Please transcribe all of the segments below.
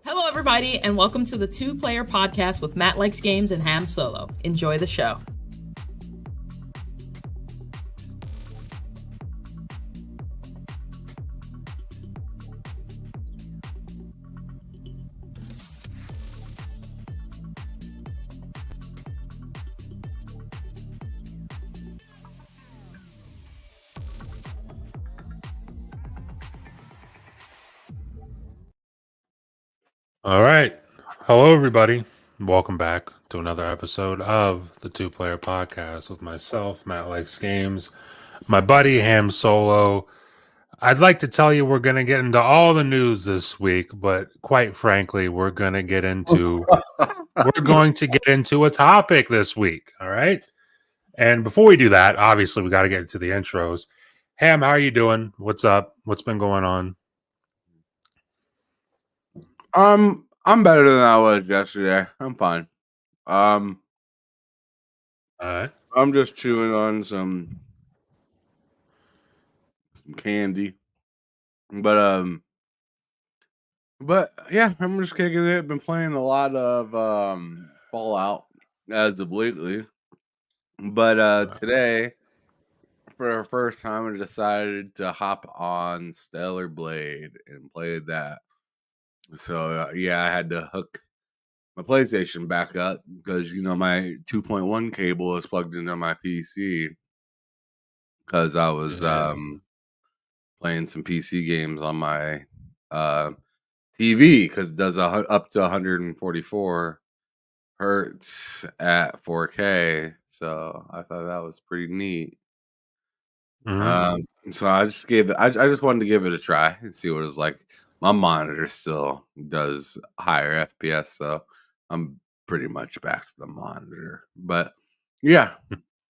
Hello, everybody, and welcome to the Two Player Podcast with Matt Likes Games and Ham Solo. Enjoy the show. All right. Hello, everybody. Welcome back to another episode of the Two Player Podcast with myself, Matt Likes Games, my buddy Ham Solo. I'd like to tell you we're going to get into all the news this week, but quite frankly, we're going to get into a topic this week. All right. And before we do that, obviously we got to get into the intros. Ham, how are you doing? What's up? What's been going on? I'm better than I was yesterday. I'm fine. All right. I'm just chewing on some candy. But yeah, I'm just kicking it. Been playing a lot of Fallout as of lately. But today, for the first time, I decided to hop on Stellar Blade and play that. So yeah, I had to hook my PlayStation back up because my 2.1 cable is plugged into my PC because I was playing some PC games on my TV because it does up to 144 hertz at 4K. So I thought that was pretty neat. So I just gave it. I just wanted to give it a try and see what it was like. My monitor still does higher FPS, so I'm pretty much back to the monitor. But yeah,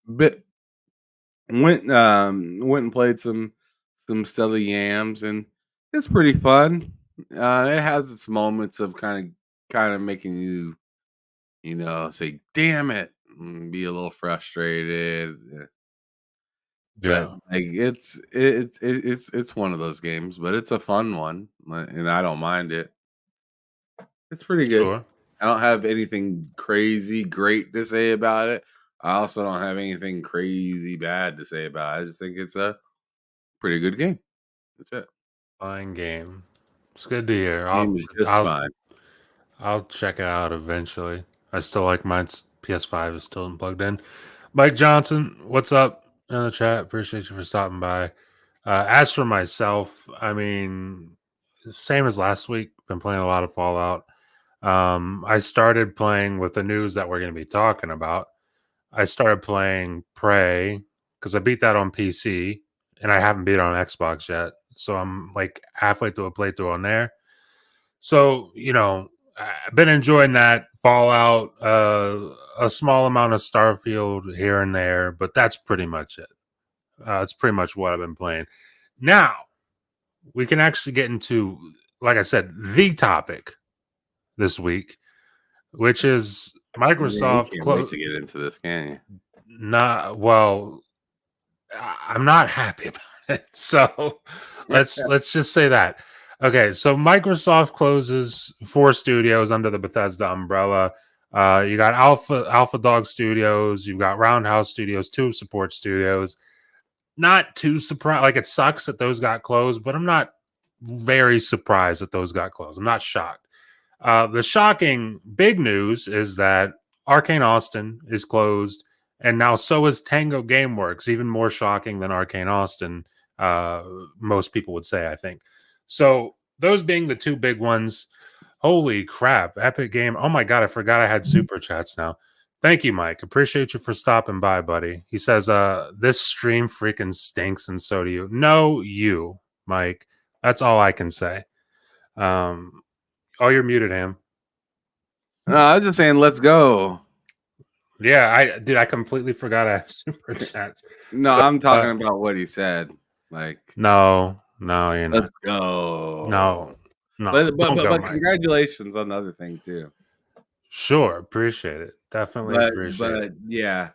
went and played some Stellar Yams, and it's pretty fun. It has its moments of kind of making you, say "damn it," and be a little frustrated. Yeah. But like it's one of those games, but it's a fun one, and I don't mind it. It's pretty good. Sure. I don't have anything crazy great to say about it. I also don't have anything crazy bad to say about it. I just think it's a pretty good game. That's it. Fine game. It's good to hear. Game is just fine. I'll check it out eventually. I still like mine's PS5 is still plugged in. Mike Johnson, what's up in the chat? Appreciate you for stopping by. As for myself, I mean, same as last week. Been playing a lot of Fallout. I started playing with the news that we're going to be talking about. I started playing Prey because I beat that on PC and I haven't beat it on Xbox yet. So I'm like halfway through a playthrough on there. So, I've been enjoying that Fallout, a small amount of Starfield here and there, but that's pretty much it. It's pretty much what I've been playing. Now, we can actually get into, like I said, the topic this week, which is Microsoft. You can't wait to get into this, can you? I'm not happy about it. So let's just say that. Okay, so Microsoft closes 4 studios under the Bethesda umbrella. You got Alpha Dog Studios, you've got Roundhouse Studios, 2 support studios. Not too surprised. Like, it sucks that those got closed, but I'm not very surprised that those got closed. I'm not shocked. The shocking big news is that Arcane Austin is closed, and now so is Tango Gameworks. Even more shocking than Arcane Austin, most people would say, I think. So those being the 2 big ones. Holy crap. Epic Game. Oh my God, I forgot I had super chats now. Thank you, Mike. Appreciate you for stopping by, buddy. He says, this stream freaking stinks and so do you. No, you, Mike. That's all I can say. Oh, you're muted, Ham. No, I was just saying, let's go. Yeah, I completely forgot I have super chats. No, I'm talking about what he said. Like, no, you're not. Let's go. No. But congratulations on the other thing too. Sure, appreciate it. Definitely appreciate it. But yeah,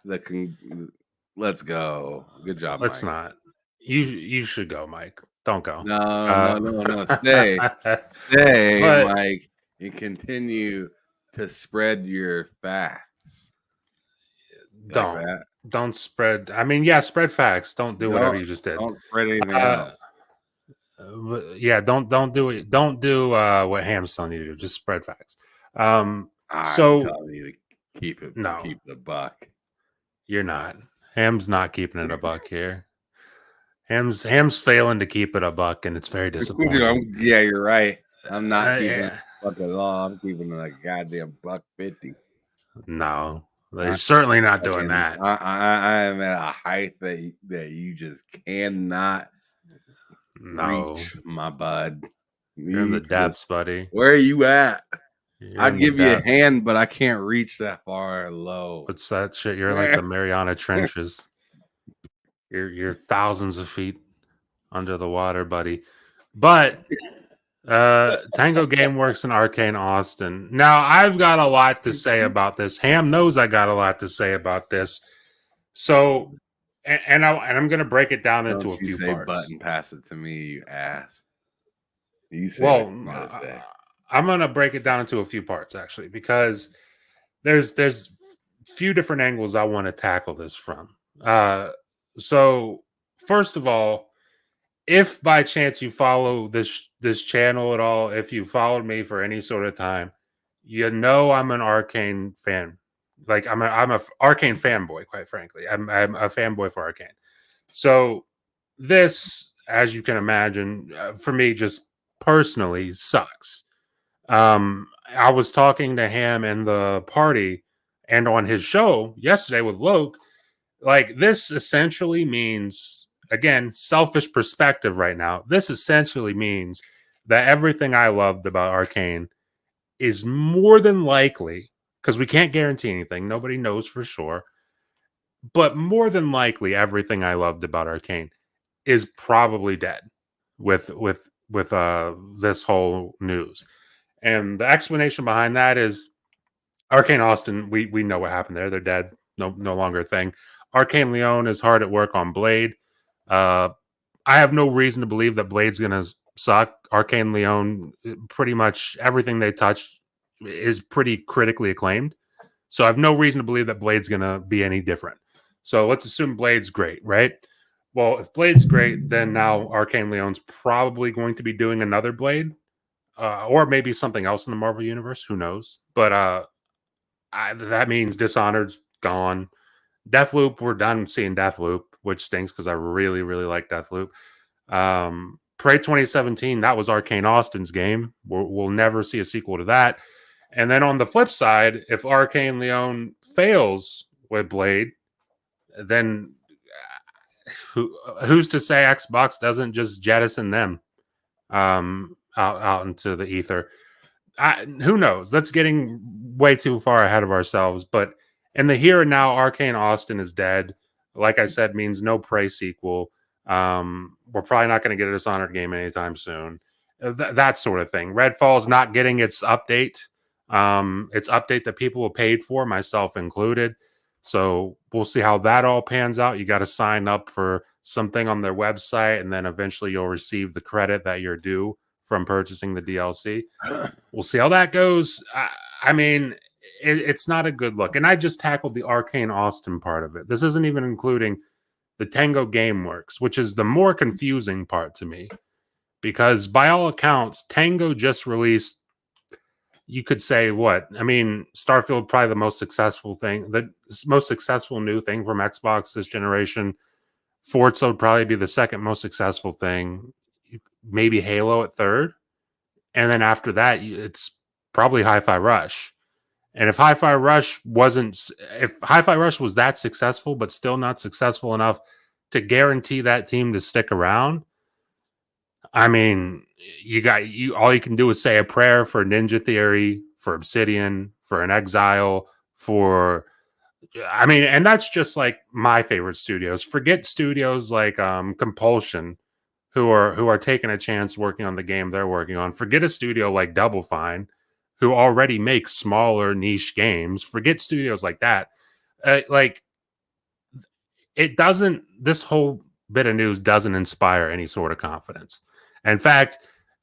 let's go. Good job, Let's Mike. not. You should go, Mike. Don't go. No. Stay, Mike. and continue to spread your facts. Don't. Like Don't spread. I mean, yeah, spread facts. Don't do whatever you just did. Don't spread anything else. Yeah, don't do it. Don't do what Ham's telling you to do. Just spread facts. I'm telling you to keep it. No, keep the buck. You're not. Ham's not keeping it a buck here. Ham's failing to keep it a buck, and it's very disappointing. Yeah, you're right. I'm not keeping it a buck at all. I'm keeping it a goddamn $1.50. No, they're certainly not doing that. I am at a height that you just cannot reach, my bud. You're in the depths, buddy. Where are you at? I'd give you a hand, but I can't reach that far low. What's that shit? You're like the Mariana Trenches. You're thousands of feet under the water, buddy. But Tango Gameworks and Arcane Austin. Now, I've got a lot to say about this. Ham knows I got a lot to say about this. So, and I'm going to break it down into a few parts. Button, pass it to me, you ass. You say. Well, I'm going to break it down into a few parts, actually, because there's a few different angles I want to tackle this from. So, first of all, if by chance you follow this channel at all, if you followed me for any sort of time, you know I'm an Arcane fan. Like I'm a Arcane fanboy, quite frankly. I'm a fanboy for Arcane. So this, as you can imagine, for me, just personally sucks. I was talking to Ham in the party and on his show yesterday with Loke. Like, this essentially means, again, selfish perspective right now. This essentially means that everything I loved about Arcane is more than likely, because we can't guarantee anything, nobody knows for sure, but more than likely everything I loved about Arcane is probably dead with this whole news. And the explanation behind that is Arcane Austin, we know what happened there. They're dead. No longer a thing. Arcane Leon is hard at work on Blade. I have no reason to believe that Blade's going to suck. Arcane Leon, pretty much everything they touch is pretty critically acclaimed. So I have no reason to believe that Blade's going to be any different. So let's assume Blade's great, right? Well, if Blade's great, then now Arcane Leon's probably going to be doing another Blade. Or maybe something else in the Marvel Universe. Who knows? But that means Dishonored's gone. Deathloop, we're done seeing Deathloop, which stinks because I really, really like Deathloop. Prey 2017, that was Arcane Austin's game. We'll never see a sequel to that. And then on the flip side, if Arcane Leon fails with Blade, then who's to say Xbox doesn't just jettison them out into the ether? Who knows? That's getting way too far ahead of ourselves. But in the here and now, Arcane Austin is dead. Like I said, means no Prey sequel. We're probably not going to get a Dishonored game anytime soon. That sort of thing. Redfall's not getting its update. Its update that people have paid for, myself included. So we'll see how that all pans out. You got to sign up for something on their website, and then eventually you'll receive the credit that you're due from purchasing the DLC. We'll see how that goes. I mean, it's not a good look. And I just tackled the Arcane Austin part of it. This isn't even including the Tango Gameworks, which is the more confusing part to me. Because by all accounts, Tango just released, you could say what? I mean, Starfield, probably the most successful thing, the most successful new thing from Xbox this generation. Forza would probably be the second most successful thing. Maybe Halo at third. And then after that, it's probably Hi-Fi Rush. And if Hi-Fi Rush was that successful, but still not successful enough to guarantee that team to stick around, I mean, all you can do is say a prayer for Ninja Theory, for Obsidian, for An Exile, and that's just like my favorite studios. Forget studios like Compulsion, who are taking a chance working on the game they're working on. Forget a studio like Double Fine, who already makes smaller niche games. Forget studios like that. This whole bit of news doesn't inspire any sort of confidence. In fact,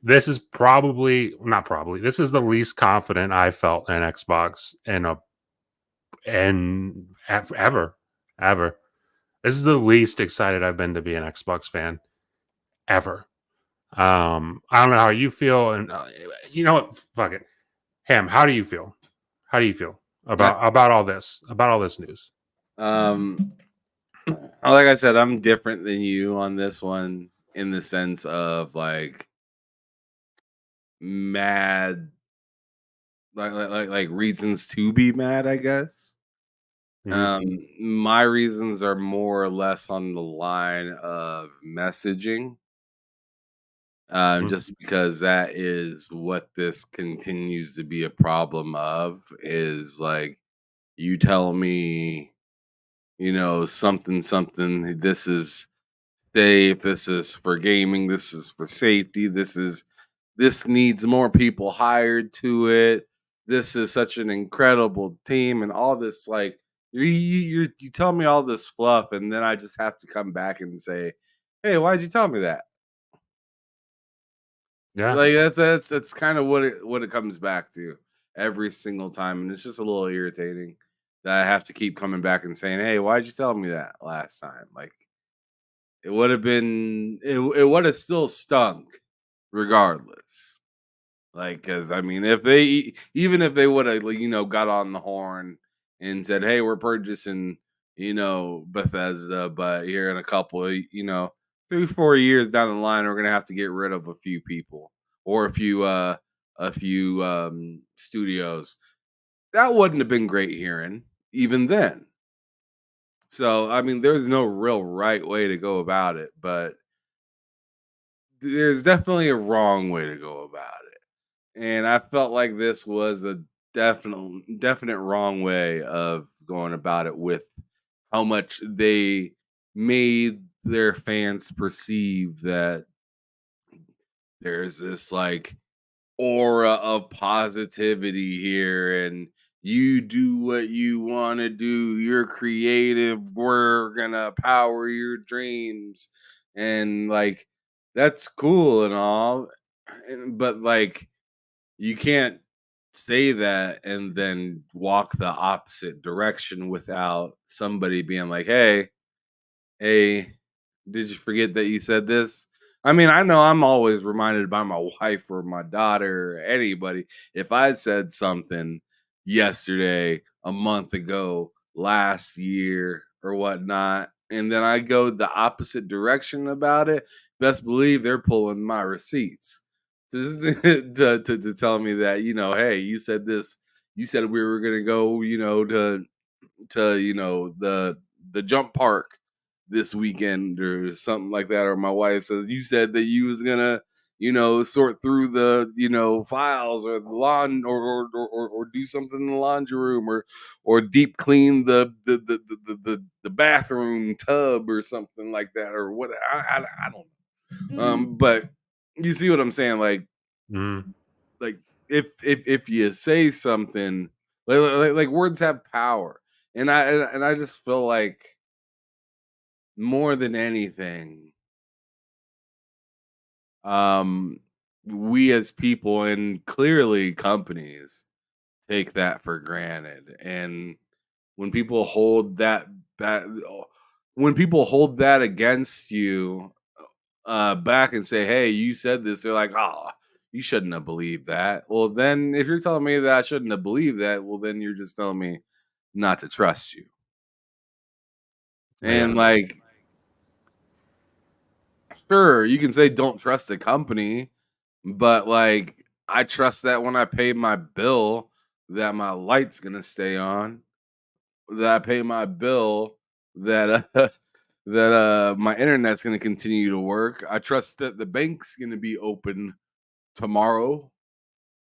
this is this is the least confident I felt in Xbox ever. This is the least excited I've been to be an Xbox fan ever. I don't know how you feel, and you know what? Fuck it, Ham. How do you feel? How do you feel about all this news? Like I said, I'm different than you on this one in the sense of like mad, like reasons to be mad, I guess. My reasons are more or less on the line of messaging. Just because that is what this continues to be a problem of, is like you tell me, something, this is safe, this is for gaming, this is for safety, this needs more people hired to it, this is such an incredible team, and all this, like you tell me all this fluff, and then I just have to come back and say, hey, why'd you tell me that? Yeah, Like that's kind of what it comes back to every single time, and it's just a little irritating that I have to keep coming back and saying, "Hey, why'd you tell me that last time?" Like it would have been, it would have still stunk regardless. Like, because I mean, if even if they would have, like, got on the horn and said, "Hey, we're purchasing, Bethesda, but here in a couple, 3-4 years down the line, we're gonna have to get rid of a few people or a few studios." That wouldn't have been great hearing even then. So, I mean, there's no real right way to go about it, but there's definitely a wrong way to go about it. And I felt like this was a definite wrong way of going about it, with how much they made their fans perceive that there's this like aura of positivity here, and you do what you want to do, you're creative, we're gonna power your dreams, and like that's cool and all, but like you can't say that and then walk the opposite direction without somebody being like, hey, did you forget that you said this? I mean, I know I'm always reminded by my wife or my daughter or anybody if I said something yesterday, a month ago, last year, or whatnot, and then I go the opposite direction about it. Best believe they're pulling my receipts to tell me that, hey, you said this. You said we were gonna go, to the jump park this weekend or something like that. Or my wife says, you said that you was gonna, sort through the, files, or the lawn, or do something in the laundry room, or deep clean the bathroom tub or something like that, or what. I don't know. But you see what I'm saying? Like, like if you say something, like words have power, and I just feel like more than anything, we as people, and clearly companies, take that for granted. And when people hold that when people hold that against you, back, and say, hey, you said this, they're like, oh, you shouldn't have believed that. Well, then if you're telling me that I shouldn't have believed that, well, then you're just telling me not to trust you. And like, sure, you can say don't trust the company, but like I trust that when I pay my bill, that my light's gonna stay on, that I pay my bill, that that my internet's gonna continue to work. I trust that the bank's gonna be open tomorrow.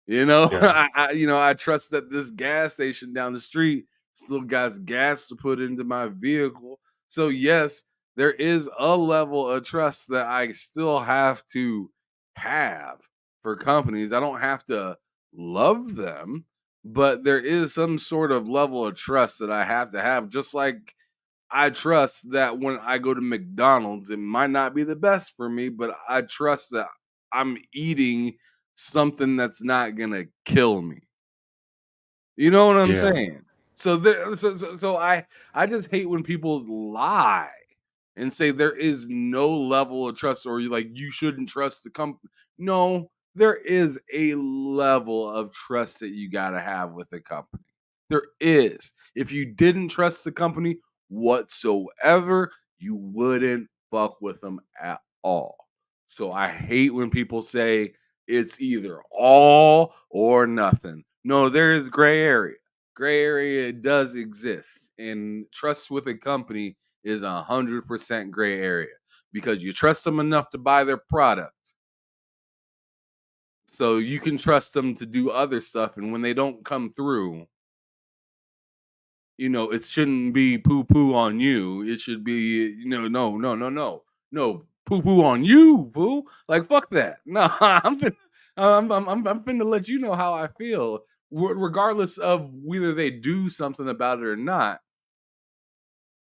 Yeah. I trust that this gas station down the street still got gas to put into my vehicle. So yes, there is a level of trust that I still have to have for companies. I don't have to love them, but there is some sort of level of trust that I have to have. Just like I trust that when I go to McDonald's, it might not be the best for me, but I trust that I'm eating something that's not gonna kill me. You know what I'm saying? So I just hate when people lie and say there is no level of trust or you shouldn't trust the company. No, there is a level of trust that you got to have with the company. There is. If you didn't trust the company whatsoever, you wouldn't fuck with them at all. So I hate when people say it's either all or nothing. No, there is gray area. Gray area does exist, and trust with a company is 100% gray area because you trust them enough to buy their product. So you can trust them to do other stuff. And when they don't come through, it shouldn't be poo poo on you. It should be, no, poo poo on you, boo. Like, fuck that. No, I'm finna let you know how I feel, regardless of whether they do something about it or not.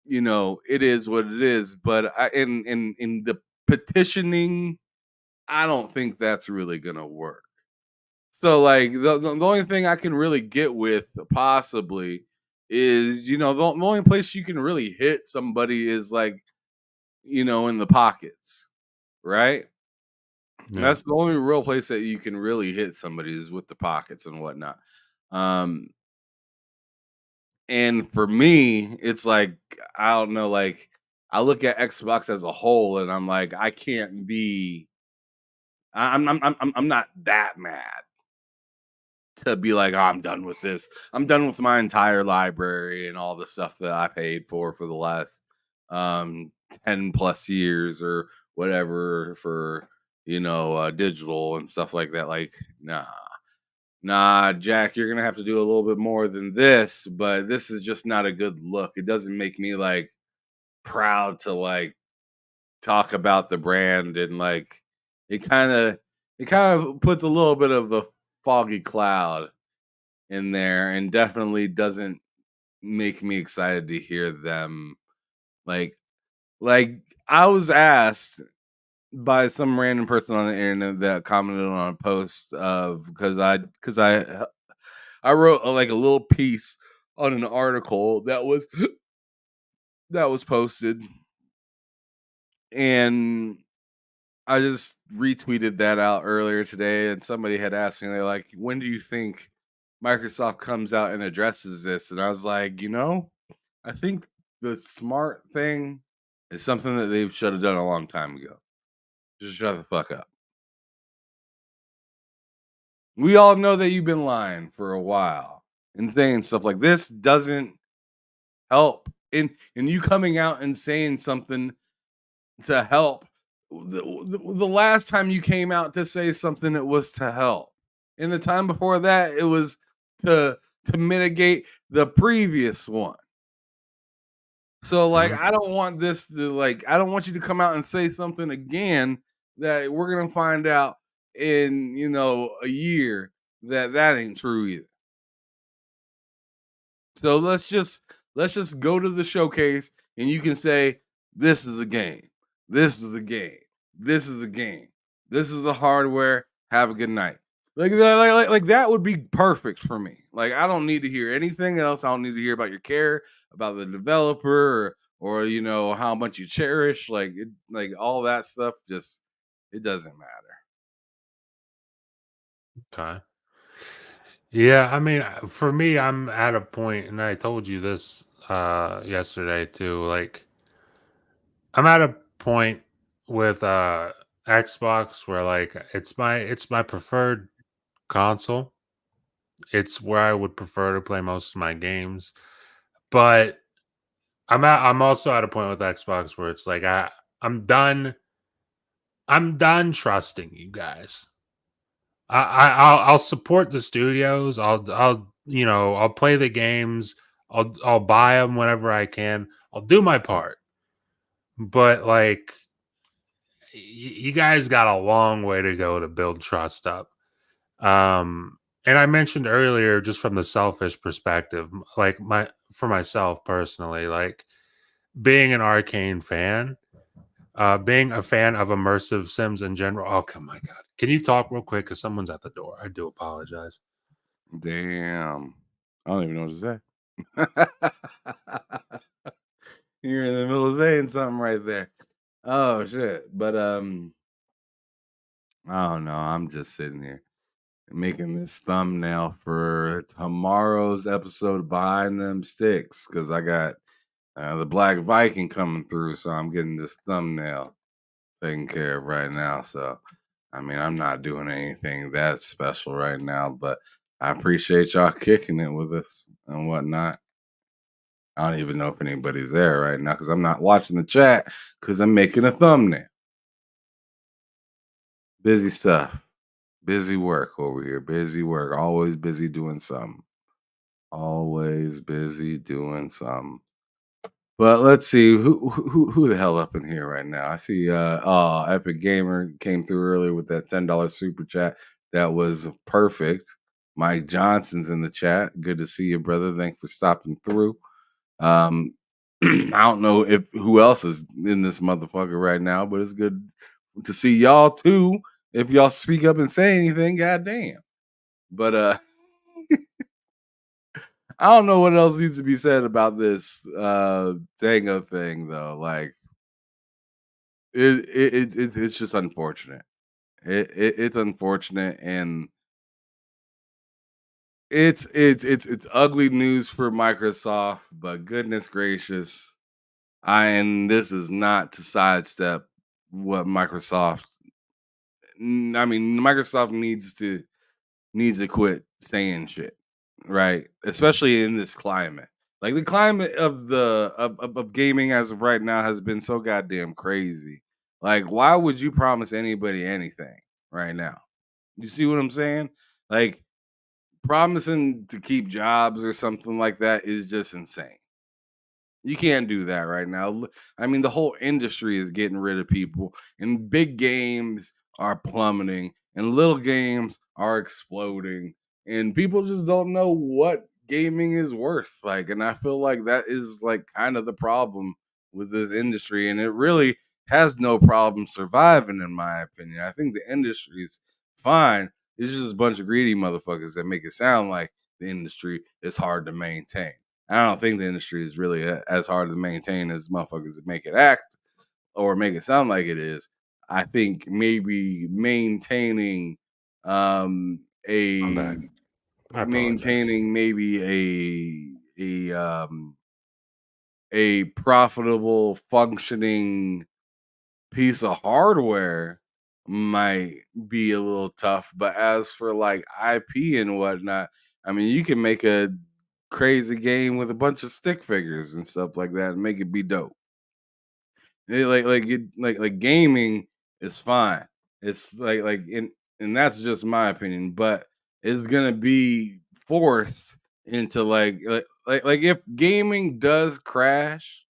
It is what it is. But in the petitioning, I don't think that's really gonna work. So like the only thing I can really get with possibly is the only place you can really hit somebody is in the pockets, right? Yeah. That's the only real place that you can really hit somebody is with the pockets and whatnot. And for me, it's like I don't know, like I look at Xbox as a whole, and I'm like, I can't be. I'm not that mad to be like, oh, I'm done with this. I'm done with my entire library and all the stuff that I paid for the last 10 plus years or whatever for digital and stuff like that. Like, nah, Jack, you're gonna have to do a little bit more than this, but this is just not a good look. It doesn't make me like proud to like talk about the brand, and like it kind of puts a little bit of a foggy cloud in there, and definitely doesn't make me excited to hear them like I was asked by some random person on the internet that commented on a post of because I wrote like a little piece on an article that was posted, and I just retweeted that out earlier today, and somebody had asked me, they're like, when do you think Microsoft comes out and addresses this? And I was like, I think the smart thing is something that they should have done a long time ago. Just shut the fuck up. We all know that you've been lying for a while and saying stuff like this doesn't help. And you coming out and saying something to help. The last time you came out to say something, it was to help. And the time before that, it was to mitigate the previous one. So like, I don't want this to I don't want you to come out and say something again that we're gonna find out in a year that ain't true either. So let's just go to the showcase, and you can say, this is the game. This is the game. This is the game. This is the hardware. Have a good night. Like that would be perfect for me. Like, I don't need to hear anything else. I don't need to hear about your care about the developer or how much you cherish all that stuff. Just it doesn't matter. Okay. Yeah, I mean, for me, I'm at a point, and I told you this yesterday too. Like, I'm at a point with Xbox where like it's my preferred console. It's where I would prefer to play most of my games. But I'm also at a point with Xbox where it's like I'm done. I'm done trusting you guys. I'll support the studios. I'll play the games. I'll buy them whenever I can. I'll do my part. But like, you guys got a long way to go to build trust up. And I mentioned earlier, just from the selfish perspective, like for myself personally, like being an Arcane fan, being a fan of immersive sims in general. Oh, come my God. Can you talk real quick? Because someone's at the door. I do apologize. Damn. I don't even know what to say. You're in the middle of saying something right there. Oh shit. But I don't know. I'm just sitting here making this thumbnail for tomorrow's episode of Behind Them Sticks because I got the Black Viking coming through, so I'm getting this thumbnail taken care of right now. So I mean, I'm not doing anything that special right now, but I appreciate y'all kicking it with us and whatnot. I don't even know if anybody's there right now because I'm not watching the chat because I'm making a thumbnail. Busy stuff. Busy work over here. Busy work. Always busy doing something. Always busy doing something. But let's see who the hell up in here right now. I see Epic Gamer came through earlier with that $10 super chat. That was perfect. Mike Johnson's in the chat. Good to see you, brother. Thanks for stopping through. I don't know if who else is in this motherfucker right now, but it's good to see y'all too. If y'all speak up and say anything, goddamn. But I don't know what else needs to be said about this Tango thing though. Like it's just unfortunate. It's unfortunate and it's ugly news for Microsoft, but goodness gracious. And this is not to sidestep what Microsoft Microsoft needs to quit saying shit, right? Especially in this climate. Like the climate of of gaming as of right now has been so goddamn crazy. Like, why would you promise anybody anything right now? You see what I'm saying? Like, promising to keep jobs or something like that is just insane. You can't do that right now. I mean, the whole industry is getting rid of people, and big games are plummeting, and little games are exploding, and people just don't know what gaming is worth. Like, and I feel like that is like kind of the problem with this industry, and it really has no problem surviving, in my opinion. I think the industry is fine. It's just a bunch of greedy motherfuckers that make it sound like the industry is hard to maintain. I don't think the industry is really as hard to maintain as motherfuckers make it act or make it sound like it is. I think maybe maintaining My bad. I apologize. maybe a profitable functioning piece of hardware might be a little tough, but as for like IP and whatnot, I mean, you can make a crazy game with a bunch of stick figures and stuff like that and make it be dope. Like gaming is fine. It's and that's just my opinion, but it's gonna be forced into like if gaming does crash,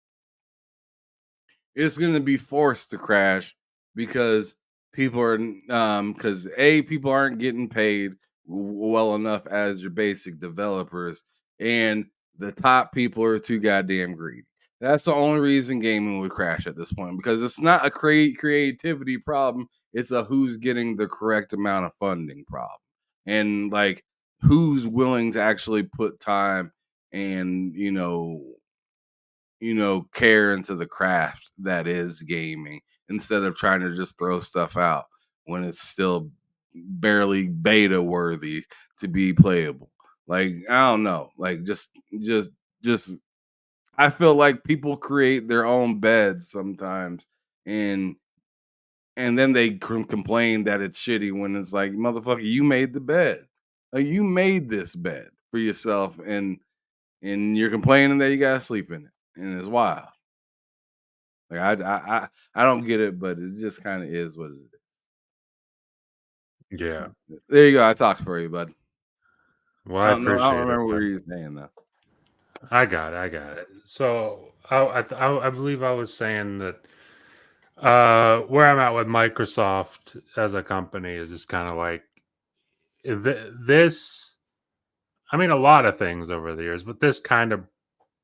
it's going to be forced to crash because people are because people aren't getting paid well enough as your basic developers, and the top people are too goddamn greedy. That's the only reason gaming would crash at this point, because it's not a creativity problem. It's a who's getting the correct amount of funding problem, and like who's willing to actually put time and care into the craft that is gaming instead of trying to just throw stuff out when it's still barely beta worthy to be playable. Like, I don't know. Like, just I feel like people create their own beds sometimes, and then they complain that it's shitty when it's like, motherfucker, you made the bed. Like, you made this bed for yourself, and you're complaining that you gotta sleep in it, and it's wild. Like I don't get it, but it just kind of is what it Yeah. is. There you go. I talked for you, bud. Well, I I don't know. I appreciate don't remember what it. you were saying though. I got it. So I believe I was saying that where I'm at with Microsoft as a company is just kind of like this. I mean, a lot of things over the years, but this kind of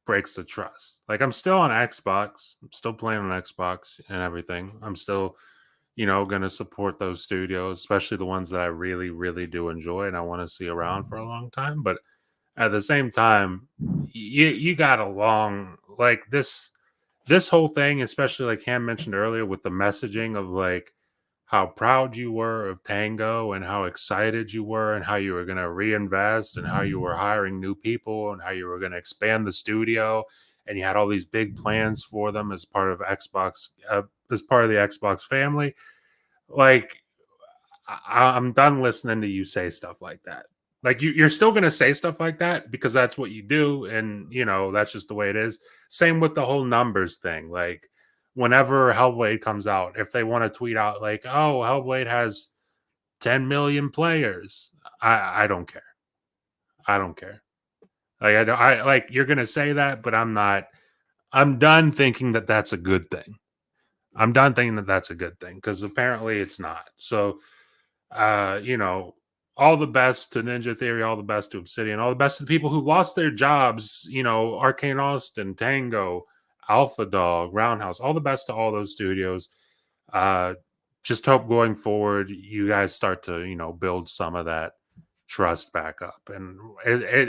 breaks the trust. Like, I'm still on Xbox. I'm still playing on Xbox and everything. I'm still going to support those studios, especially the ones that I really, really do enjoy and I want to see around for a long time. But at the same time, you got a long like this whole thing, especially like Ham mentioned earlier, with the messaging of like how proud you were of Tango and how excited you were and how you were going to reinvest and how you were hiring new people and how you were going to expand the studio and you had all these big plans for them as part of Xbox, as part of the Xbox family. Like, I'm done listening to you say stuff like that. Like you're still going to say stuff like that because that's what you do, and that's just the way it is. Same with the whole numbers thing. Like whenever Hellblade comes out, if they want to tweet out like, "Oh, Hellblade has 10 million players," I don't care. I don't care. Like I like you're going to say that, but I'm not. I'm done thinking that that's a good thing. I'm done thinking that that's a good thing because apparently it's not. So all the best to Ninja Theory, all the best to Obsidian, all the best to the people who lost their jobs, Arcane Austin, Tango, Alpha Dog, Roundhouse, all the best to all those studios. Uh, just hope going forward, you guys start to, build some of that trust back up. And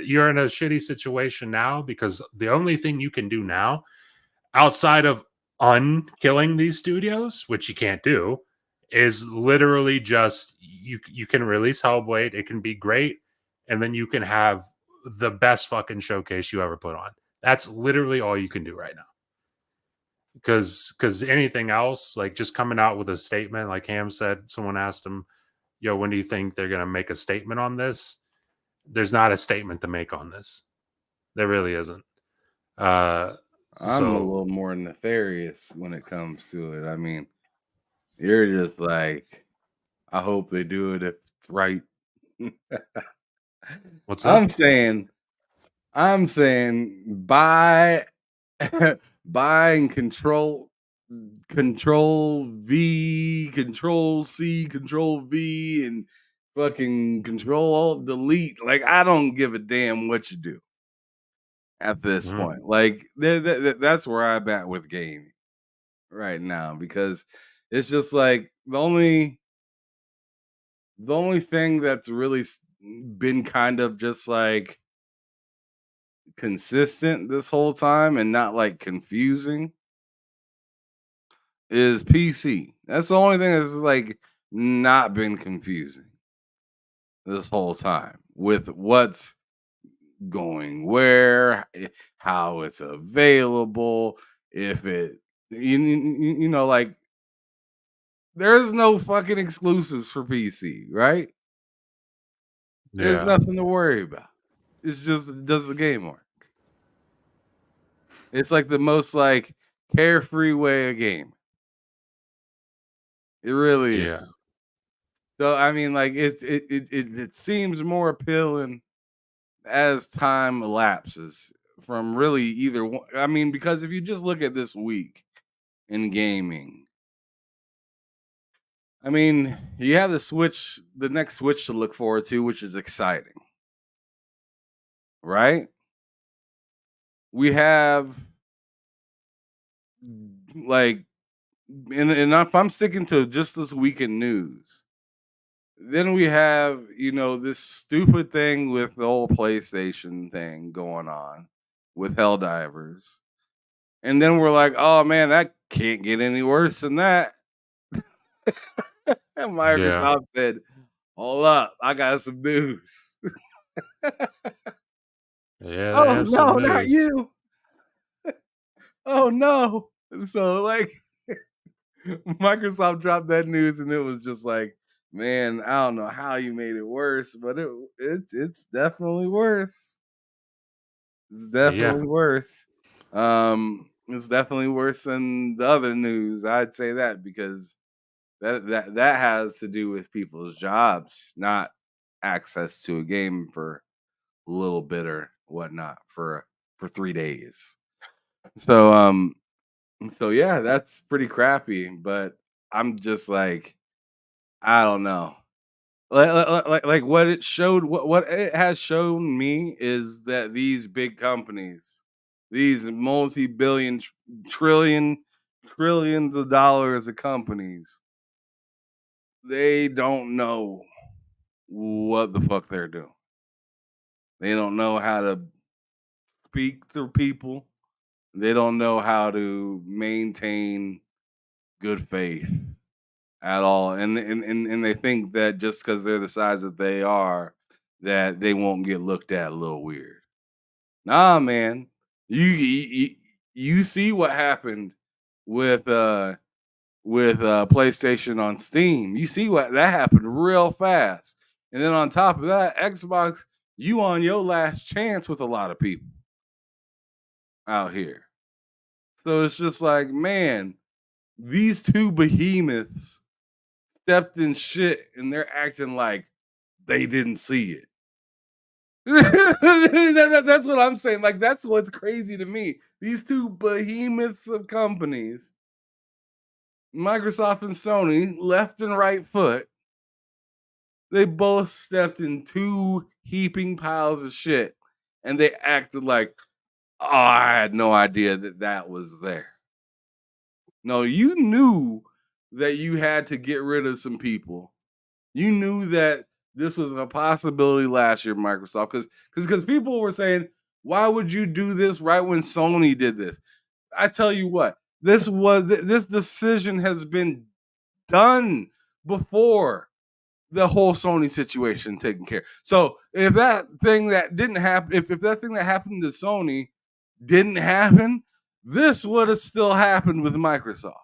you're in a shitty situation now because the only thing you can do now outside of unkilling these studios, which you can't do, is literally just you can release Hellblade, it can be great, and then you can have the best fucking showcase you ever put on. That's literally all you can do right now. Because anything else, like just coming out with a statement, like Ham said, someone asked him, "Yo, when do you think they're gonna make a statement on this?" There's not a statement to make on this. There really isn't. I'm a little more nefarious when it comes to it. I mean, you're just like, I hope they do it if it's right. What's that? I'm saying buy buy and control V, control C, control V, and fucking control alt delete. Like, I don't give a damn what you do at this point. Like that's where I'm at with gaming right now, because it's just like the only thing that's really been kind of just like consistent this whole time and not like confusing is PC. That's the only thing that's like not been confusing this whole time with what's going where, how it's available, if it like there's no fucking exclusives for PC, right? There's nothing to worry about. It's just, does the game work? It's like the most like carefree way of game. It really is. So I mean, like it seems more appealing as time elapses from really either one. I mean, because if you just look at this week in gaming, I mean, you have the next Switch to look forward to, which is exciting, right? We have like, and if I'm sticking to just this week in news, then we have, this stupid thing with the whole PlayStation thing going on with Helldivers. And then we're like, oh man, that can't get any worse than that. And Microsoft said, hold up, I got some news. Oh no, not you. Oh no. So like Microsoft dropped that news and it was just like, man, I don't know how you made it worse, but it's definitely worse. It's definitely worse. It's definitely worse than the other news. I'd say that, because that has to do with people's jobs, not access to a game for a little bit or whatnot for 3 days. So yeah, that's pretty crappy. But I'm just like, I don't know. Like what it showed, what it has shown me is that these big companies, these multi-billion, trillions of dollars of companies, they don't know what the fuck they're doing. They don't know how to speak to people. They don't know how to maintain good faith at all. And they think that just because they're the size that they are, that they won't get looked at a little weird. Nah, man. You see what happened with PlayStation on Steam. You see what that happened real fast. And then on top of that, Xbox, you on your last chance with a lot of people out here. So it's just like, man, these two behemoths stepped in shit and they're acting like they didn't see it. That's what I'm saying. Like, that's what's crazy to me. These two behemoths of companies, Microsoft and Sony, left and right foot, they both stepped in two heaping piles of shit and they acted like, oh, I had no idea that was there. No, you knew that you had to get rid of some people. You knew that this was a possibility last year, Microsoft, because people were saying, why would you do this right when Sony did this? I tell you what, this decision has been done before the whole Sony situation taken care. So if that thing that didn't happen, if that thing that happened to Sony didn't happen, this would have still happened with Microsoft.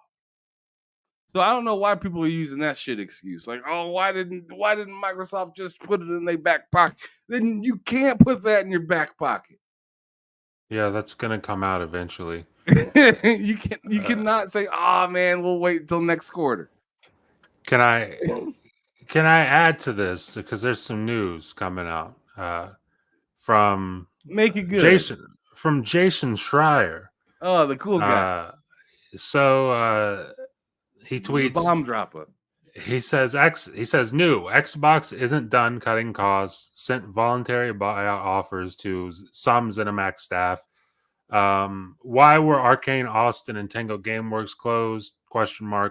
So I don't know why people are using that shit excuse. Like, oh, why didn't Microsoft just put it in their back pocket? Then you can't put that in your back pocket. Yeah, that's gonna come out eventually. You cannot say, oh man, we'll wait until next quarter. Can I add to this because there's some news coming out from Make it good. Jason Schreier. Oh, the cool guy. He tweets, the bomb dropper. He says new Xbox isn't done cutting costs, sent voluntary buyout offers to some ZeniMax staff. Why were Arcane, Austin, and Tango Gameworks closed? ?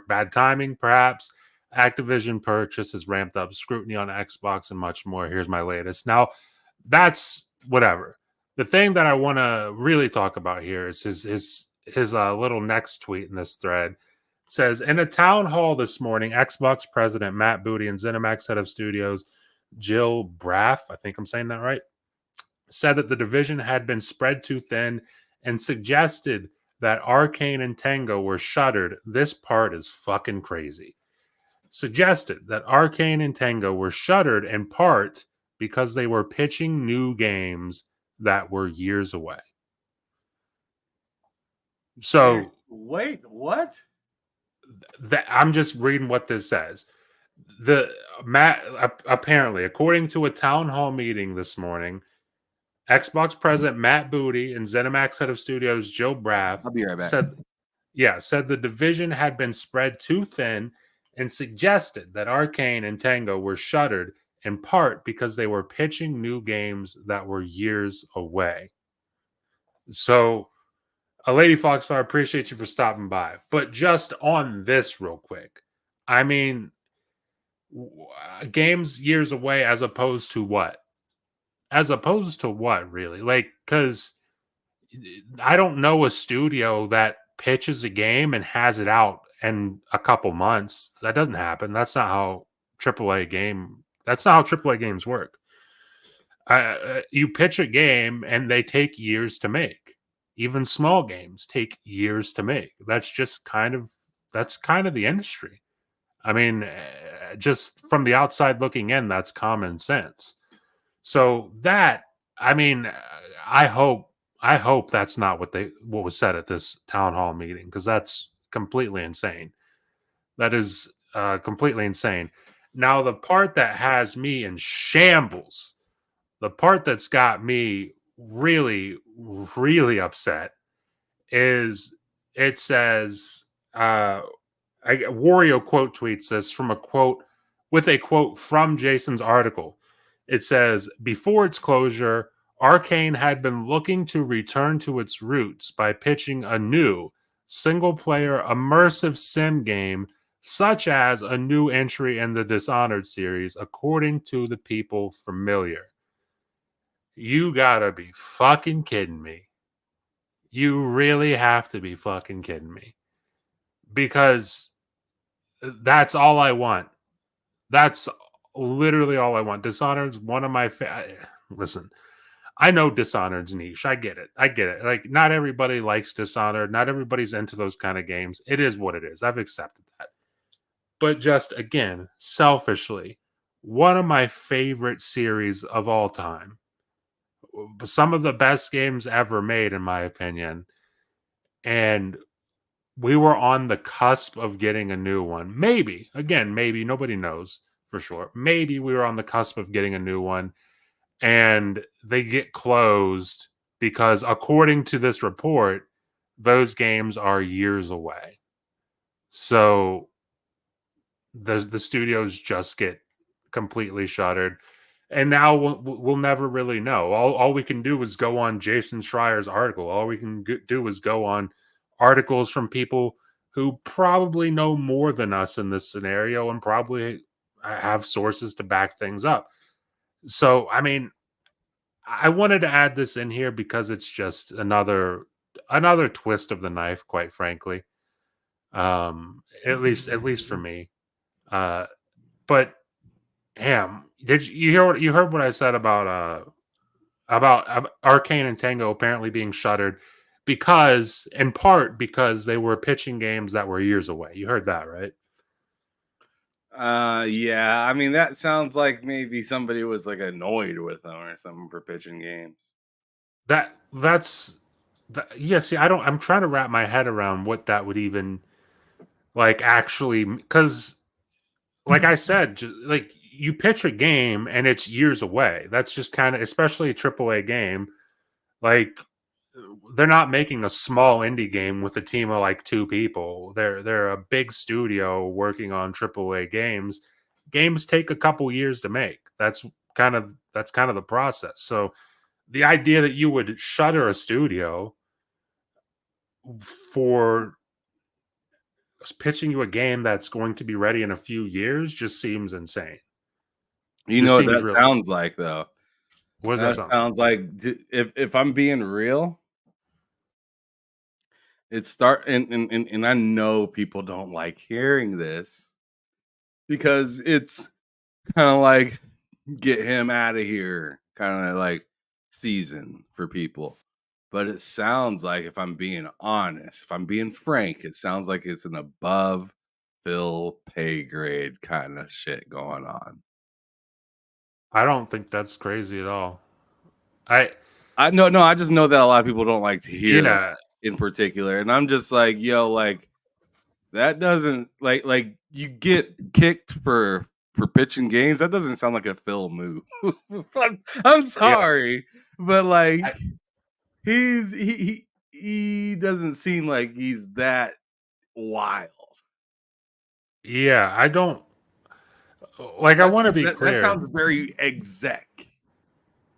Bad timing, perhaps. Activision purchase has ramped up scrutiny on Xbox and much more. Here's my latest. Now, that's whatever. The thing that I want to really talk about here is his little next tweet in this thread. It says, in a town hall this morning, Xbox president Matt Booty and ZeniMax head of studios Jill Braff, I think I'm saying that right, said that the division had been spread too thin and suggested that Arcane and Tango were shuttered. This part is fucking crazy. Suggested that Arcane and Tango were shuttered in part because they were pitching new games that were years away. So wait, what? I'm just reading what this says. Apparently, according to a town hall meeting this morning, Xbox president Matt Booty and ZeniMax head of studios Joe Braff I'll be right back. said the division had been spread too thin and suggested that Arcane and Tango were shuttered in part because they were pitching new games that were years away. So, Lady Foxfire, I appreciate you for stopping by. But just on this real quick, I mean, games years away as opposed to what? As opposed to what, really? Like, because I don't know a studio that pitches a game and has it out in a couple months. That doesn't happen. That's not how AAA games work. You pitch a game and they take years to make. Even small games take years to make. That's kind of the industry. I mean, just from the outside looking in, that's common sense. So that, I mean, I hope that's not what was said at this town hall meeting, because that's completely insane. That is completely insane. Now, the part that has me in shambles, the part that's got me really, really upset is it says, Wario quote tweets this with a quote from Jason's article. It says, before its closure, Arcane had been looking to return to its roots by pitching a new single-player immersive sim game such as a new entry in the Dishonored series, according to the people familiar. You gotta be fucking kidding me. You really have to be fucking kidding me. Because that's all I want. That's literally all I want. Dishonored's one of my listen, I know Dishonored's niche. I get it. Like, not everybody likes Dishonored. Not everybody's into those kind of games. It is what it is. I've accepted that. But just, again, selfishly, one of my favorite series of all time. Some of the best games ever made, in my opinion. And we were on the cusp of getting a new one. Maybe. Again, maybe. Nobody knows for sure. Maybe we were on the cusp of getting a new one. And they get closed because, according to this report, those games are years away. So the studios just get completely shuttered. And now we'll never really know. All we can do is go on Jason Schreier's article. All we can do is go on articles from people who probably know more than us in this scenario and probably have sources to back things up. So, I mean, I wanted to add this in here because it's just another twist of the knife, quite frankly. At least for me. But Ham, did you heard what I said about Arcane and Tango apparently being shuttered in part because they were pitching games that were years away. You heard that, right? Yeah. I mean, that sounds like maybe somebody was like annoyed with them or something for pitching games. Yeah. See, I'm trying to wrap my head around what that would even like actually, because, like I said, like you pitch a game and it's years away. That's just kind of, especially a AAA game. Like, they're not making a small indie game with a team of like 2 people. They're a big studio working on AAA games. Games take a couple years to make. That's kind of the process. So the idea that you would shutter a studio for pitching you a game that's going to be ready in a few years just seems insane. You know what that sounds like, though? What does that sound like? If I'm being real, and I know people don't like hearing this because it's kind of like get him out of here, kind of like season for people. But it sounds like, if I'm being honest, if I'm being frank, it sounds like it's an above Phil pay grade kind of shit going on. I don't think that's crazy at all. I just know that a lot of people don't like to hear that in particular, and I'm just like, yo, like that doesn't like you get kicked for pitching games. That doesn't sound like a Phil move. I'm sorry, but like he doesn't seem like he's that wild. Yeah, I don't like. I want to be clear. That sounds very exec.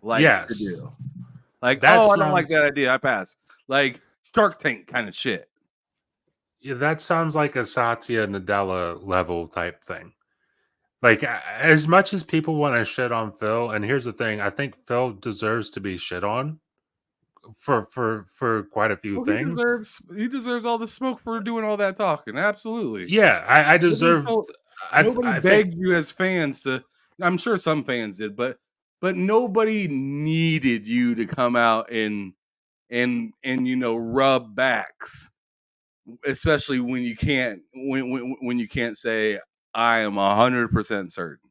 Like, yes. To do. Like, I don't like that idea. I pass. Like Shark Tank kind of shit. Yeah, that sounds like a Satya Nadella level type thing. Like, as much as people want to shit on Phil, and here's the thing, I think Phil deserves to be shit on for quite a few things. He deserves all the smoke for doing all that talking. Absolutely. Yeah, I deserve. Nobody begged you as fans to. I'm sure some fans did, but nobody needed you to come out and rub backs, especially when you can't when you can't say I am 100% certain.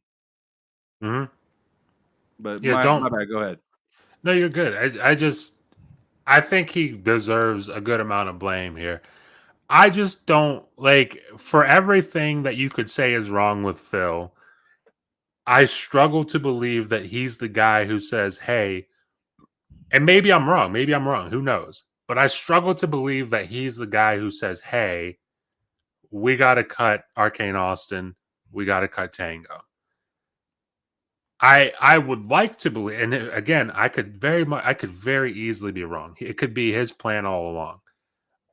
Mm-hmm. But yeah, my bad. Go ahead. No, you're good. I think he deserves a good amount of blame here. I just don't like, for everything that you could say is wrong with Phil, I struggle to believe that he's the guy who says, hey, and maybe I'm wrong. Who knows? But I struggle to believe that he's the guy who says, hey, we got to cut Arcane Austin. We got to cut Tango. I would like to believe, and again, I could very easily be wrong. It could be his plan all along.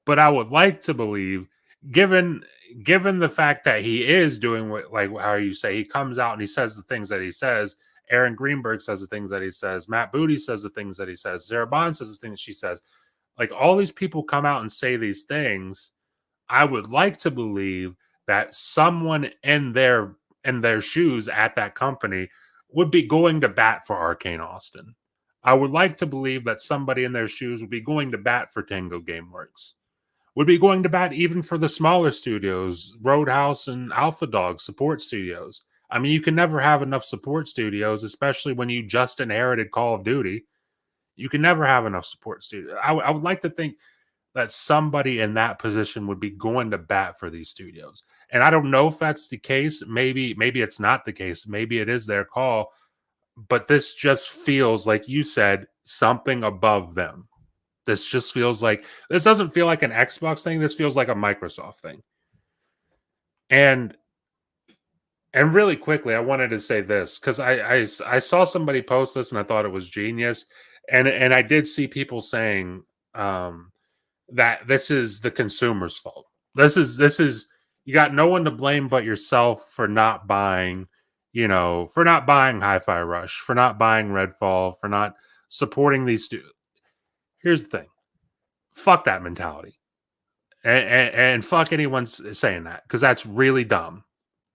But I would like to believe, given given the fact that he is doing what, like how you say, he comes out and he says the things that he says. Aaron Greenberg says the things that he says. Matt Booty says the things that he says. Sarah Bond says the things she says. Like all these people come out and say these things. I would like to believe that someone in their shoes at that company would be going to bat for Arcane Austin. I would like to believe that somebody in their shoes would be going to bat for Tango Gameworks, would be going to bat even for the smaller studios, Roadhouse and Alpha Dog support studios. I mean, you can never have enough support studios, especially when you just inherited Call of Duty. You can never have enough support studios. I would like to think that somebody in that position would be going to bat for these studios. And I don't know if that's the case. Maybe it's not the case. Maybe it is their call. But this just feels, like you said, something above them. This just feels like, this doesn't feel like an Xbox thing. This feels like a Microsoft thing. And really quickly, I wanted to say this because I saw somebody post this and I thought it was genius. And I did see people saying that this is the consumer's fault. This is you got no one to blame but yourself for not buying, for not buying Hi-Fi Rush, for not buying Redfall, for not supporting these studios. Here's the thing. Fuck that mentality. And fuck anyone saying that, because that's really dumb.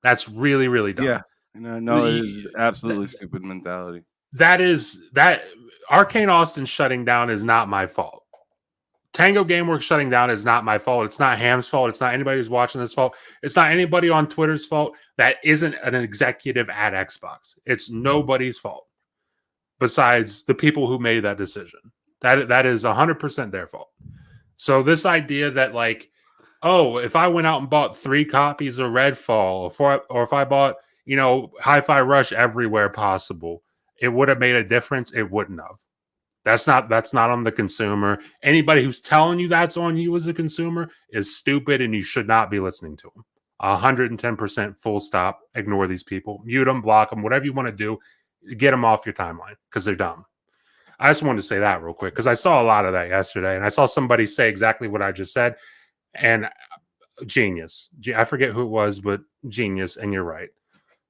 That's really, really dumb. Yeah. No, it's absolutely stupid mentality. That Arcane Austin shutting down is not my fault. Tango Gameworks shutting down is not my fault. It's not Ham's fault. It's not anybody who's watching this fault. It's not anybody on Twitter's fault that isn't an executive at Xbox. It's nobody's fault besides the people who made that decision. That is 100% their fault. So this idea that, like, oh, if I went out and bought 3 copies of Redfall, or if I bought, Hi-Fi Rush everywhere possible, it would have made a difference. It wouldn't have. That's not on the consumer. Anybody who's telling you that's on you as a consumer is stupid, and you should not be listening to them. 110% full stop. Ignore these people. Mute them, block them, whatever you want to do. Get them off your timeline because they're dumb. I just wanted to say that real quick because I saw a lot of that yesterday, and I saw somebody say exactly what I just said. And genius. I forget who it was, but genius, and you're right.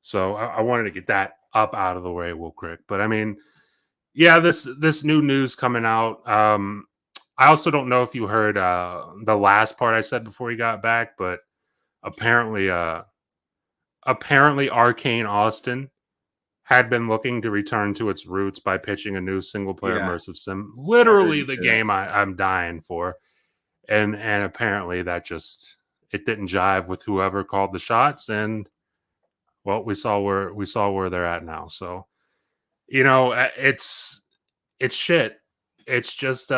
So I wanted to get that up out of the way real quick. But I mean, yeah, this new news coming out. I also don't know if you heard the last part I said before you got back, but apparently Arcane Austin had been looking to return to its roots by pitching a new single-player immersive sim. Literally the game I'm dying for. And apparently that it didn't jive with whoever called the shots, and well, we saw where they're at now. So, it's shit. It's just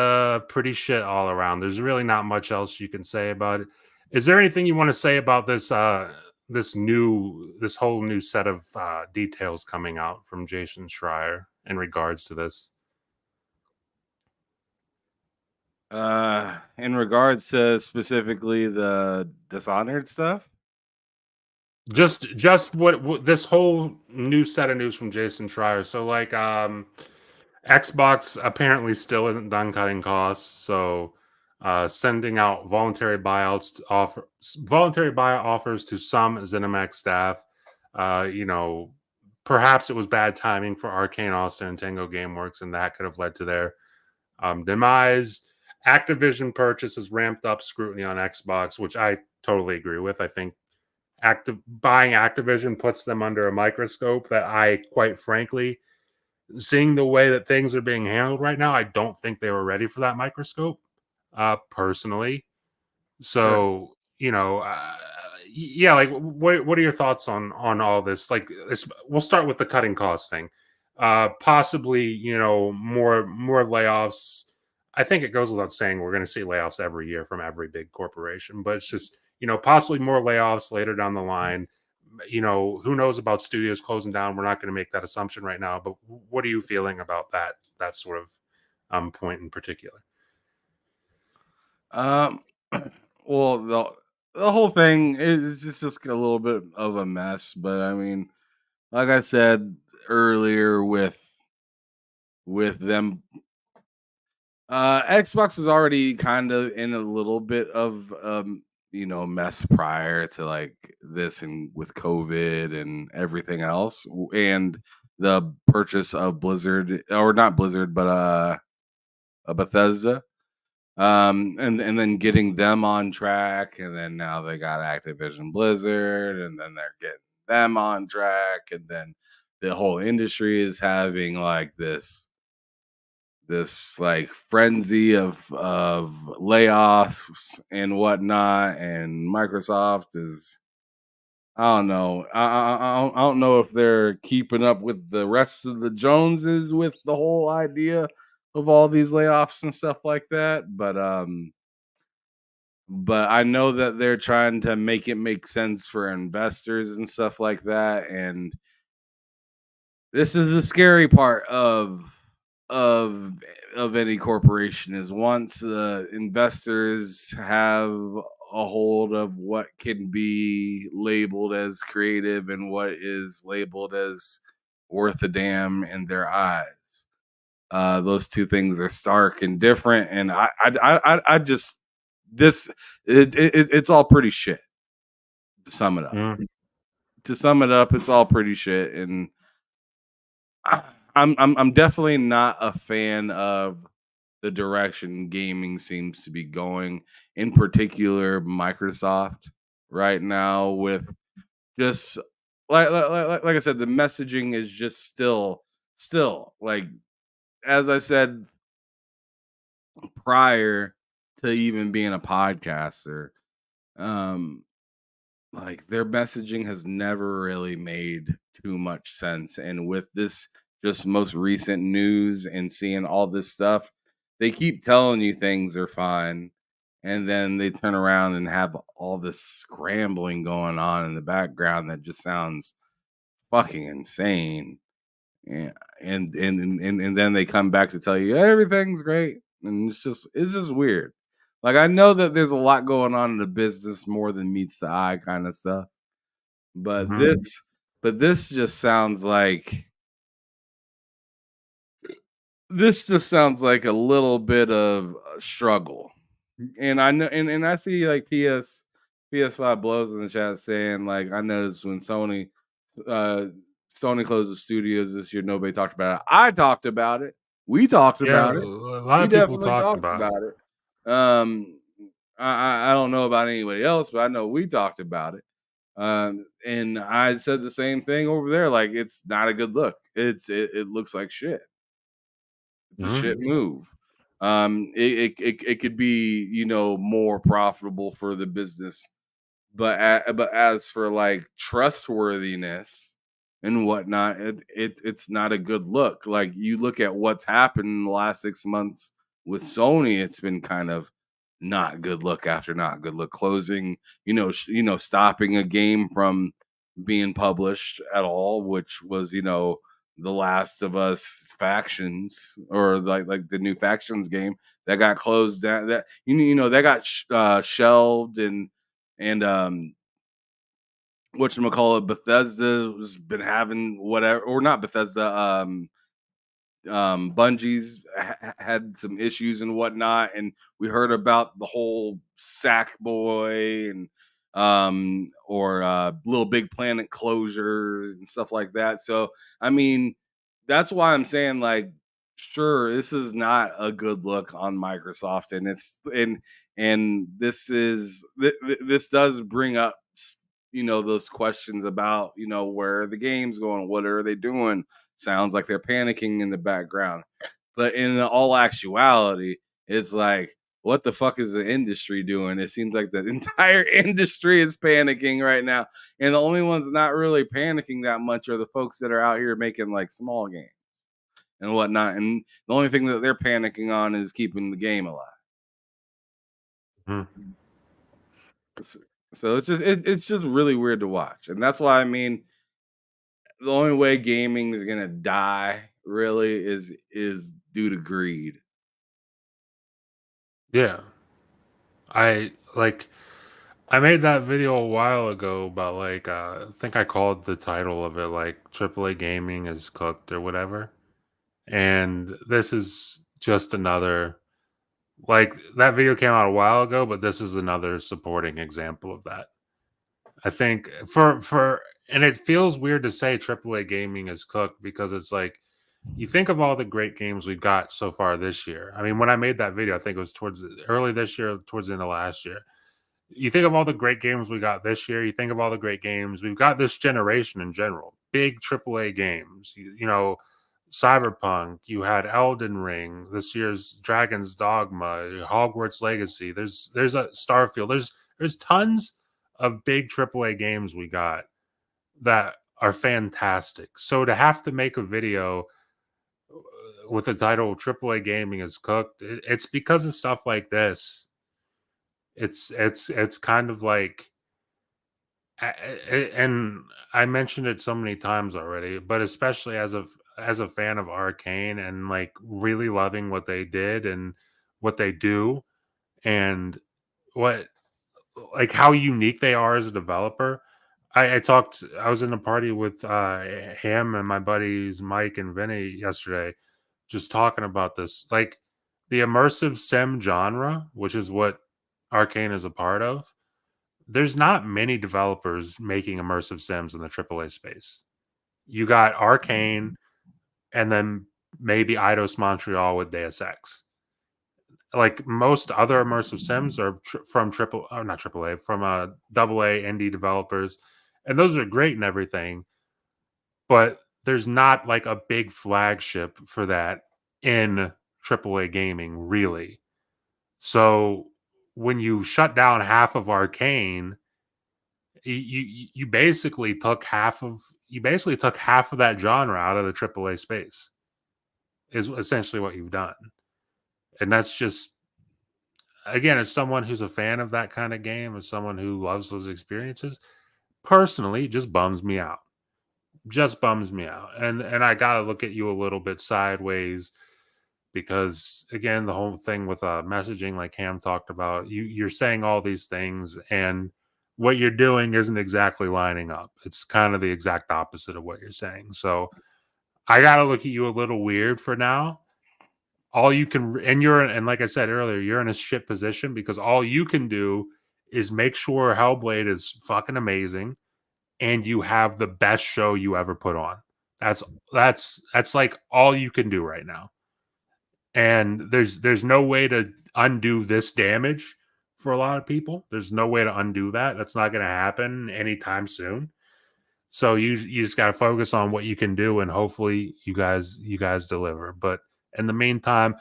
pretty shit all around. There's really not much else you can say about it. Is there anything you want to say about this this whole new set of details coming out from Jason Schreier in regards to this? In regards to specifically the Dishonored stuff? Just what this whole new set of news from Jason Schreier. So, like, Xbox apparently still isn't done cutting costs, so sending out voluntary buyout offers to some ZeniMax staff. Perhaps it was bad timing for Arcane Austin and Tango Gameworks, and that could have led to their demise. Activision purchase has ramped up scrutiny on Xbox, which I totally agree with. I think buying Activision puts them under a microscope that I, quite frankly, seeing the way that things are being handled right now, I don't think they were ready for that microscope, personally. So, yeah, like, what are your thoughts on all this? Like, we'll start with the cutting cost thing. Possibly, more layoffs. I think it goes without saying we're going to see layoffs every year from every big corporation, but it's just, possibly more layoffs later down the line. Who knows about studios closing down? We're not going to make that assumption right now, but what are you feeling about that sort of point in particular? Well, the whole thing is just a little bit of a mess, but I mean, like I said earlier, with them, Xbox was already kind of in a little bit of mess prior to like this and with COVID and everything else, and the purchase of Blizzard, or not Blizzard, but Bethesda, and then getting them on track, and then now they got Activision Blizzard, and then they're getting them on track, and then the whole industry is having like this like frenzy of layoffs and whatnot, and Microsoft is, I don't know, I don't know if they're keeping up with the rest of the Joneses with the whole idea of all these layoffs and stuff like that, but I know that they're trying to make it make sense for investors and stuff like that. And this is the scary part of any corporation, is once investors have a hold of what can be labeled as creative and what is labeled as worth a damn in their eyes. Those two things are stark and different, and I just it's all pretty shit. To sum it up, it's all pretty shit, and I'm definitely not a fan of the direction gaming seems to be going, in particular Microsoft right now, with just like I said, the messaging is just still like, as I said prior to even being a podcaster, um like their messaging has never really made too much sense. And with this just most recent news and seeing all this stuff, they keep telling you things are fine, and then they turn around and have all this scrambling going on in the background that just sounds fucking insane. Yeah, and then they come back to tell you everything's great, and it's just weird. Like, I know that there's a lot going on in the business more than meets the eye kind of stuff, but this just sounds like a little bit of a struggle. And I know, and I see like PS5 blows in the chat saying, like, I noticed when uh Sony closed the studios this year, nobody talked about it. I talked about it. We talked Yeah, about a it. lot We of people definitely talked talked about it. about it. I don't know about anybody else, but I know we talked about it. And I said the same thing over there. Like, it's not a good look. It looks like shit. It's a shit move. It could be, more profitable for the business, but as for like trustworthiness and whatnot, it's not a good look. Like, you look at what's happened in the last 6 months with Sony, it's been kind of not good look after not good look. Closing, stopping a game from being published at all, which was, the Last of Us factions, or like the new factions game that got closed down, that that got shelved, and whatchamacallit, Bethesda has been having whatever, or not Bethesda, Bungie's had some issues and whatnot, and we heard about the whole Sackboy and or Little Big Planet closures and stuff like that. So I mean, that's why I'm saying, like, sure, this is not a good look on Microsoft, and this does bring up those questions about where are the games going, what are they doing. Sounds like they're panicking in the background, but in all actuality, it's like, what the fuck is the industry doing? It seems like the entire industry is panicking right now, and the only ones not really panicking that much are the folks that are out here making like small games and whatnot, and the only thing that they're panicking on is keeping the game alive. So it's just really weird to watch, and that's why, I mean, the only way gaming is gonna die really is due to greed. Yeah. I made that video a while ago about like I think I called the title of it like AAA gaming is cooked or whatever. And this is just another Like that video came out a while ago, but this is another supporting example of that. I think and it feels weird to say AAA gaming is cooked because it's like you think of all the great games we've got so far this year. I mean, when I made that video, I think it was towards early this year, towards the end of last year. You think of all the great games we got this year. You think of all the great games we've got this generation in general. Big AAA games. You know, Cyberpunk. You had Elden Ring. This year's Dragon's Dogma. Hogwarts Legacy. There's a Starfield. There's tons of big AAA games we got that are fantastic. So to have to make a video with the title AAA gaming is cooked, it's because of stuff like this. It's kind of like, and I mentioned it so many times already, but especially as a fan of Arcane and like really loving what they did and what they do and what like how unique they are as a developer. I was in a party with him and my buddies Mike and Vinny yesterday, just talking about this. Like the immersive sim genre, which is what Arcane is a part of, there's not many developers making immersive sims in the AAA space. You got Arcane and then maybe Eidos Montreal with Deus Ex. Like most other immersive sims are from not AAA, from double A indie developers, and those are great and everything. But there's not like a big flagship for that in AAA gaming, really. So when you shut down half of Arcane, you basically took half of that genre out of the AAA space. Is essentially what you've done, and that's just again, as someone who's a fan of that kind of game, as someone who loves those experiences, personally, it just bums me out. Just bums me out, and I gotta look at you a little bit sideways because again, the whole thing with messaging, like Ham talked about, you're saying all these things, and what you're doing isn't exactly lining up. It's kind of the exact opposite of what you're saying. So I gotta look at you a little weird for now. All you can, and like I said earlier, you're in a shit position because all you can do is make sure Hellblade is fucking amazing and you have the best show you ever put on. That's like all you can do right now. And there's no way to undo this damage for a lot of people. There's no way to undo that. That's not going to happen anytime soon. So you just got to focus on what you can do, and hopefully you guys deliver. But in the meantime,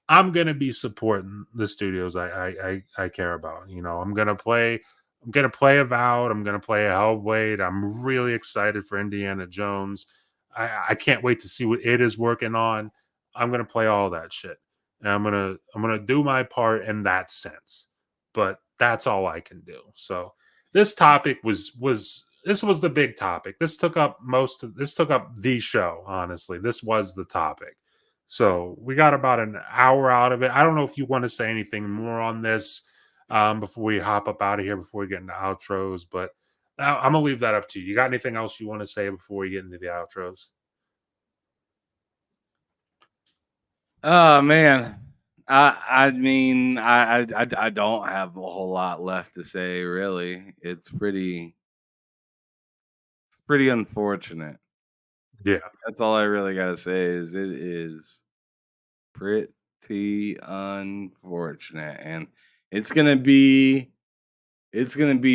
I'm gonna be supporting the studios I care about. You know, I'm gonna play Avowed. I'm gonna play a Hellblade. I'm really excited for Indiana Jones. I can't wait to see what it is working on. I'm gonna play all that shit, and I'm gonna do my part in that sense. But that's all I can do. So this topic was this was the big topic. This took up the show, honestly. This was the topic. So we got about an hour out of it. I don't know if you want to say anything more on this before we hop up out of here, before we get into outros, but I'm gonna leave that up to you. You got anything else you want to say before we get into the outros? Oh man. I mean, I don't have a whole lot left to say, really. It's pretty unfortunate. Yeah. That's all I really gotta say is it is pretty unfortunate. And it's gonna be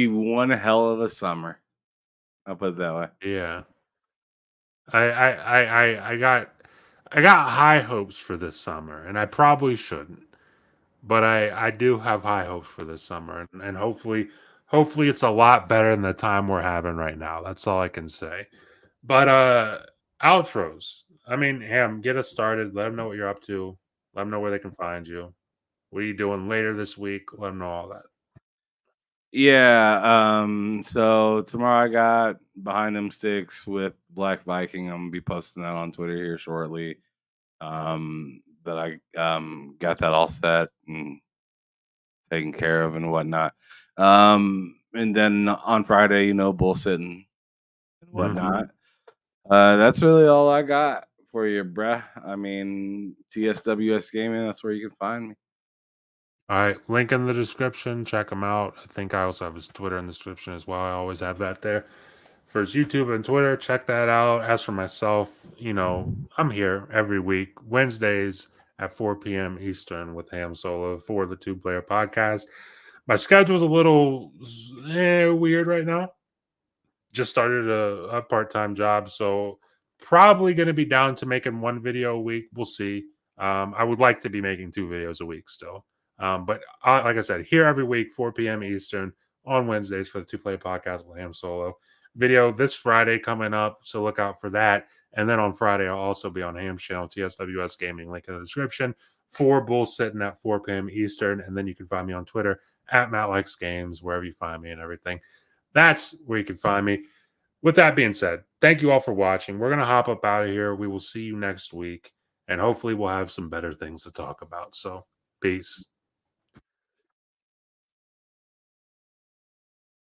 one hell of a summer. I'll put it that way. Yeah. I got high hopes for this summer, and I probably shouldn't. But I do have high hopes for this summer, and hopefully it's a lot better than the time we're having right now. That's all I can say. But outros. I mean, Ham, get us started. Let them know what you're up to. Let them know where they can find you. What are you doing later this week? Let them know all that. Yeah, so tomorrow I got Behind Them Sticks with Black Viking. I'm gonna be posting that on Twitter here shortly. That I got that all set and taken care of and whatnot. And then on Friday, bullsitting and whatnot. That's really all I got for you, bruh. I mean, TSWS Gaming, that's where you can find me. All right, link in the description. Check him out. I think I also have his Twitter in the description as well. I always have that there. For his YouTube and Twitter, check that out. As for myself, I'm here every week, Wednesdays at 4 p.m. Eastern with Ham Solo for the Two Player Podcast. My schedule's a little weird right now. Just started a part-time job, so probably going to be down to making one video a week. We'll see. I would like to be making 2 videos a week still. But like I said, here every week, 4 p.m. Eastern on Wednesdays for the Two Player Podcast with Ham Solo. Video this Friday coming up, so look out for that. And then on Friday, I'll also be on Ham's channel, TSWS Gaming, link in the description, for Bull sitting at 4 p.m. Eastern. And then you can find me on Twitter at Matt Likes Games, wherever you find me and everything. That's where you can find me. With that being said, thank you all for watching. We're going to hop up out of here. We will see you next week, and hopefully we'll have some better things to talk about. So, peace.